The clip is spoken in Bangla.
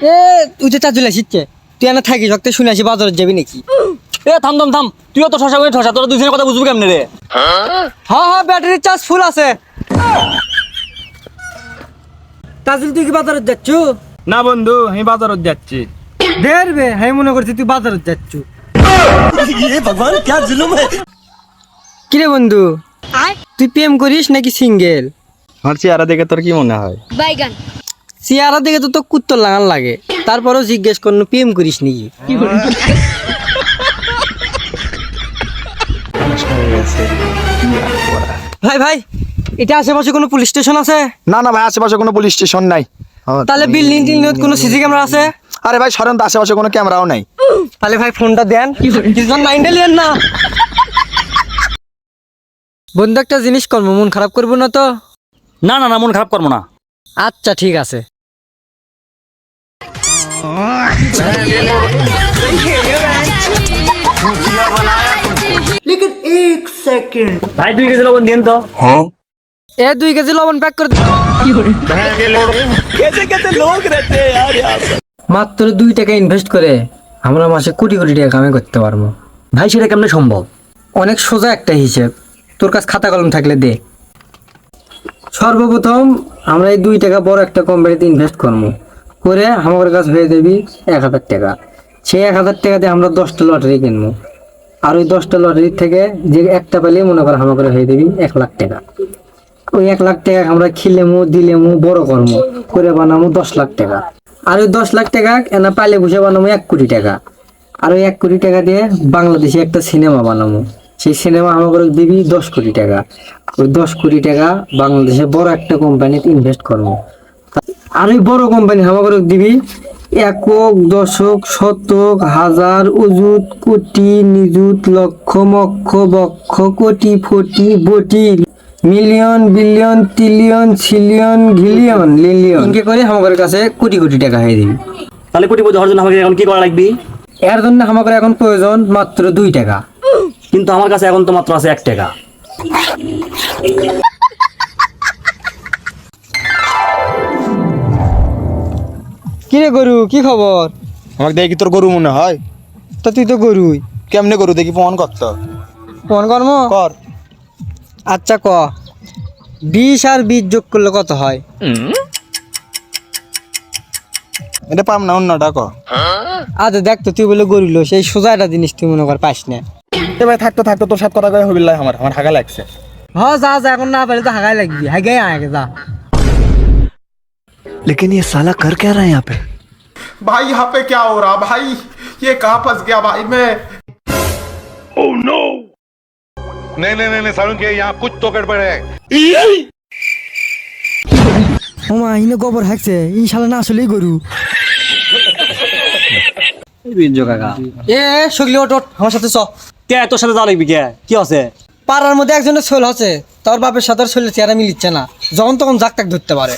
এ তুই তো চাচুল আসিচ্ছে, তুই এনে থাকিস শক্তি শুনে আসি বাজারে যাবি নাকি? এ থাম থাম থাম, তুইও তো ঠসা করে ঠসা, তোরা দুজনের কথা বুঝবি কেমনে রে? হ্যাঁ ব্যাটারির চার্জ ফুল আছে। তাজিল তুই কি বাজারে যাচ্ছ? না বন্ধু, আমি বাজারত যাচ্ছি। দেখবে আমি মনে করছি তুই বাজারে যাচ্ছ। কিরে বন্ধু, তুই প্রেম করিস নাকি সিঙ্গেল? আমার চেহারা দেখে তোর কি মনে হয়? বাইগান চেহারা দেখে তো কুত্তর লাগান লাগে, তারপরেও জিজ্ঞেস করলো প্রেম করিস নাকি? ভাই ভাই, এটা আশেপাশে কোনো পুলিশ স্টেশন আছে? না না ভাই, আশেপাশে কোনো পুলিশ স্টেশন নাই। তাহলে বিল্ডিং টিল্ডিং কোনো সিসি ক্যামেরা আছে? আরে ভাই সরেন তো, আশেপাশে কোনো ক্যামেরাও নাই। তাহলে ভাই ফোনটা দেন, কিছুজন মাইন্ডে লিয়েন না। বন্ধু একটা জিনিস করবো, মন খারাপ করবো না তো? না না না, মন খারাপ করবো না। আচ্ছা ঠিক আছে। ভাই 2 কেজি লবণ দিন তো। এ 2 কেজি লবণ প্যাক করে দে। মাত্র 2 টাকা ইনভেস্ট করে আমরা মাসে কোটি কোটি টাকা কামাই করতে পারবো। ভাই সেটা কেমনে সম্ভব? অনেক সোজা একটা হিসেব, তোর কাছে খাতা কলম থাকলে দে। সর্বপ্রথম আমরা এই 2 টাকা বড় একটা কোম্পানিতে ইনভেস্ট করবো, করে আমার কাছে হয়ে যাবি 1000 টাকা। সেই 1000 টাকা দিয়ে আমরা 10টা লটারি কিনবো, আর ওই 10টা লটারির থেকে যে একটা পেলে মনে কর আমার হয়ে যাবি 1 লাখ টাকা। ওই 1 লাখ টাকা আমরা খিলেমু দিলেমু বড় কর্ম করে বানাবো 10 লাখ টাকা। আর ওই 10 লাখ টাকা এনা পাইলে বসে বানাবো 1 কোটি টাকা। আর ওই 1 কোটি টাকা দিয়ে বাংলাদেশে একটা সিনেমা বানাবো, সেই সিনেমা আমাকে দিবি 10 কোটি টাকা। ওই 10 কোটি টাকা বাংলাদেশে বড় একটা কোম্পানিতে ইনভেস্ট করবো। আর ওই বড় কোম্পানি আমাকে দিবি একক, দশক, শতক, হাজার, অযুত, কোটি, নিযুত, লক্ষ, মক্ষ, বক্ষ, কোটি, ফটি, বটি, মিলিয়ন, বিলিয়ন, ট্রিলিয়ন, সিলিয়ন, ঘিলিয়ন, লিলিয়ন ইনকে করে আমাদের কাছে কোটি কোটি টাকা হয়ে দিবি। তাহলে কোটিপতি হওয়ার জন্য আমাকে এখন কি করা লাগবে? এর জন্য আমাদের এখন প্রয়োজন মাত্র 2 টাকা। কিন্তু আমার কাছে এখন তো মাত্র আছে 1 টাকা। কিরে গরু, কি খবর? আমাকে দেখি তোর গরু মনে হয়। তা তুই তো গরুই। কেমনে গরু দেখি প্রমাণ করতো? ফোন কর্ম কর। আচ্ছা ক, 20 আর 20 যোগ করলে কত হয়? এটা পাম না, অন্যটা কর। আচ্ছা দেখ তো, তুই বলে গরুল, সেই সোজা একটা জিনিস তুই মনে কর পাস না। এবার থাকতো থাকতো তোর সাথে কথা কয়ে হবিল্লাই, আমার হাগা লাগছে। হ্যাঁ যা যা, এখন না পারলে তো হাগাই লাগবি, হাগাই আগে যা। लेकिन ये साला कर क्या रहा है यहाँ पे? भाई यहाँ पे क्या हो रहा भाई, ये कहाँ फंस गया भाई मैं। नहीं नहीं नहीं सारुण के यहाँ कुछ तो गड़बड़ है। ওমা ইনে গোবর হাঁকছে, ই শালা না আসলেই গরু। এই বিঞ্জো কাকা, এ সগলি ওঠ ওঠ, আমার সাথে চ। কে তোর সাথে যাওয়া লাগবে? কে কি আছে? পাড়ার মধ্যে একজনের ছোল আছে, তোর বাপের সাথে ছোলের চেহারা মিলিচ্ছে না, যখন তখন জাক তাক ধরতে পারে।